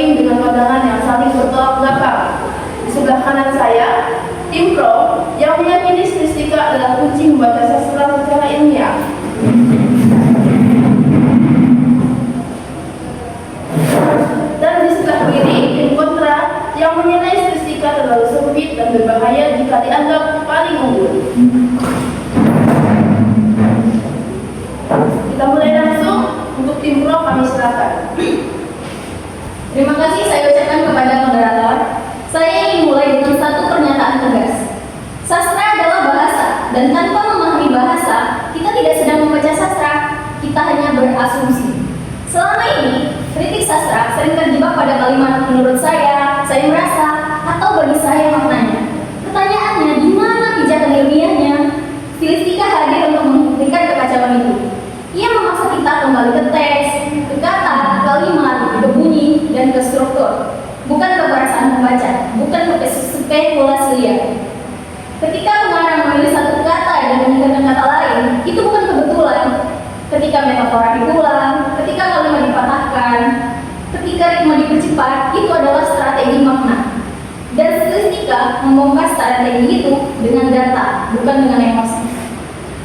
bersaing dengan pandangan yang saling bertolak belakang. Di sebelah kanan saya, tim pro yang meyakini stilistika adalah kunci membaca sastra secara ilmiah. Dan di sebelah kiri, tim kontra yang menilai stilistika terlalu sempit dan berbahaya jika dianggap paling unggul. Kita mulai langsung. Untuk tim pro kami silakan. Terima kasih saya ucapkan kepada moderator. Saya ingin mulai dengan satu pernyataan tegas. Sastra adalah bahasa, dan tanpa memahami bahasa, kita tidak sedang membaca sastra, kita hanya berasumsi. Selama ini, kritik sastra sering terjebak pada kalimat menurut saya merasa, atau bagi saya maknanya. Pertanyaannya, di mana pijakan ilmiahnya? Stilistika hadir untuk menghentikan kekacauan itu. Ia memaksa kita kembali ke teks, ke kata, kalimat, ke bunyi, dan ke struktur. Bukan ke perasaan pembaca, bukan ke spekulasi liar. Ketika pengarang memilih satu kata dan menggunakan kata lain, itu bukan kebetulan. Ketika metafora diulang, ketika kalimat dipatahkan, ketika ritme dipercepat, itu adalah strategi makna. Dan stilistika membongkar strategi itu dengan data, bukan dengan emosi.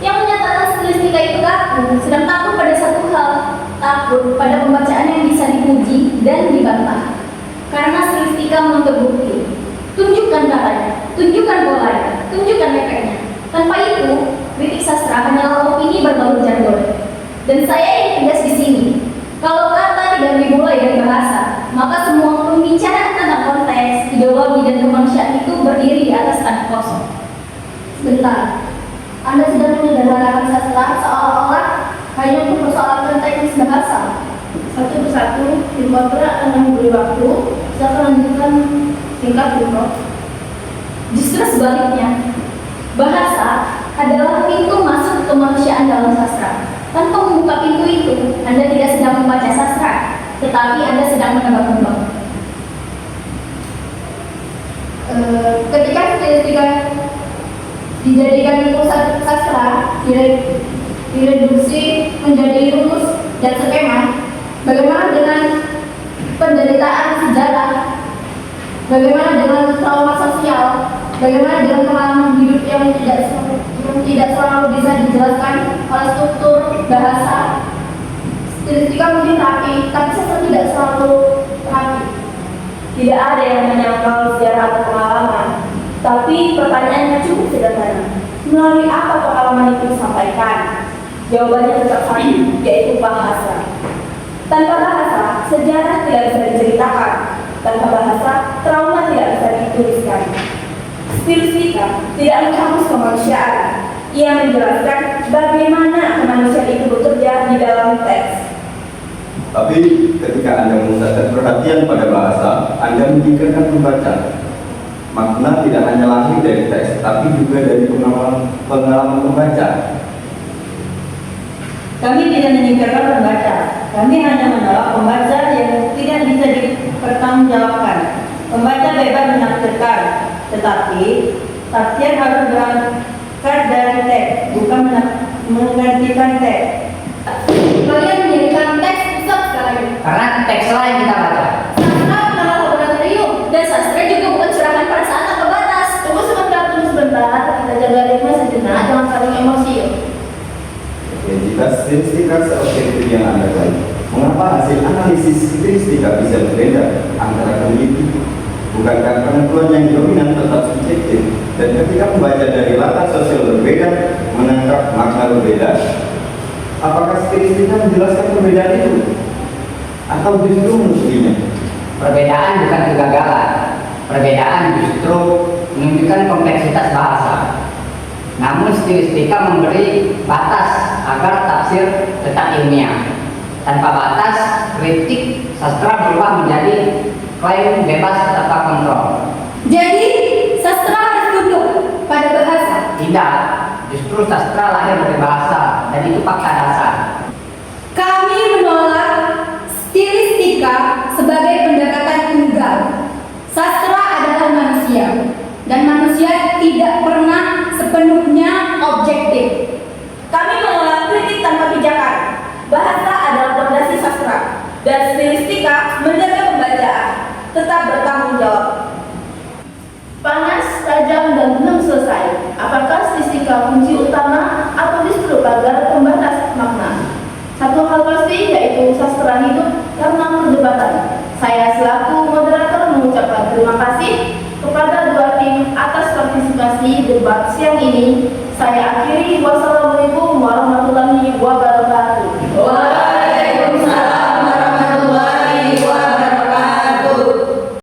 Yang menyatakan stilistika itu kaku, sedang takut pada satu hal, takut pada pembacaan yang bisa dipuji dan dibantah. Karena stilistika menuntut bukti. Tunjukkan katanya, tunjukkan polanya, tunjukkan efeknya. Tanpa itu, kritik sastra hanyalah opini berbalut jargon. Dan saya ingin tegas di sini, kalau kata tidak dimulai dari bahasa, maka semua pembicaraan tentang konteks, ideologi, dan kemanusiaan itu berdiri di atas tanah kosong. Sebentar. Anda sedang menyederhanakan sastra seolah-olah hanya untuk persoalan teknis bahasa. Satu persatu, tim kontra akan memberi waktu. Silakan lanjutkan singkat, tim pro. Justru sebaliknya, bahasa adalah pintu masuk kemanusiaan dalam sastra. Tanpa membuka pintu itu, Anda tidak sedang membaca sastra, tetapi Anda sedang menebak kembang. Ketika stilistika dijadikan pusat sastra, direduksi menjadi rumus dan skema, bagaimana dengan penderitaan sejarah, bagaimana dengan trauma sosial, bagaimana dengan pengalaman hidup yang tidak selalu bisa dijelaskan oleh struktur bahasa. Stilistika mungkin rapi, tapi sastra tidak selalu rapi. Tidak ada yang menyangkal sejarah atau pengalaman. Tapi pertanyaannya cukup sederhana. Melalui apa pengalaman itu disampaikan? Jawabannya tetap sama, yaitu bahasa. Tanpa bahasa, sejarah tidak bisa diceritakan. Tanpa bahasa, trauma tidak bisa dituliskan. Stilistika tidak menghapus kemanusiaan. Ia menjelaskan bagaimana kemanusiaan itu bekerja di dalam teks. Tapi ketika Anda memusatkan perhatian pada bahasa, Anda menyingkirkan pembaca. Makna tidak hanya lahir dari teks, tapi juga dari pengalaman pembaca. Kami tidak menyingkirkan pembaca. Kami hanya menolak pembaca yang tidak bisa dipertanggungjawabkan. Pembaca bebas menafsirkan, tetapi tafsir harus berangkat dari teks, bukan menggantikan teks. Kalian menjadikan teks pusat sekali. Karena teks lain kita baca. Sastra bukanlah laboratorium, dan sastra juga bukan curahan perasaan tanpa batas. Tunggu sebentar, kita jaga ritme sejenak, jangan saling emosi. Ya, jika stilistika seobjektif yang Anda baik, mengapa hasil analisis stilistika bisa berbeda antara peneliti? Bukankah penentuan yang dominan tetap subjektif, dan ketika membaca dari latar sosial berbeda, menangkap makna berbeda, apakah stilistika menjelaskan perbedaan itu? Atau justru menutupinya? Perbedaan bukan kegagalan. Perbedaan justru menunjukkan kompleksitas bahasa. Namun stilistika memberi batas agar tafsir tetap ilmiah. Tanpa batas, kritik sastra berubah menjadi klaim bebas tanpa kontrol. Jadi, sastra harus tunduk pada bahasa. Tidak, justru sastra lahir dari bahasa, dan itu fakta dasar. Kami menolak stilistika sebagai pendekatan tunggal. Sastra adalah manusia, dan manusia tidak pernah sepenuhnya objektif. Kami menolak kritik tanpa pijakan. Bahasa adalah fondasi sastra, dan stilistika menjaga pembacaan. Saya selaku moderator mengucapkan terima kasih kepada dua tim atas partisipasi debat siang ini. Saya akhiri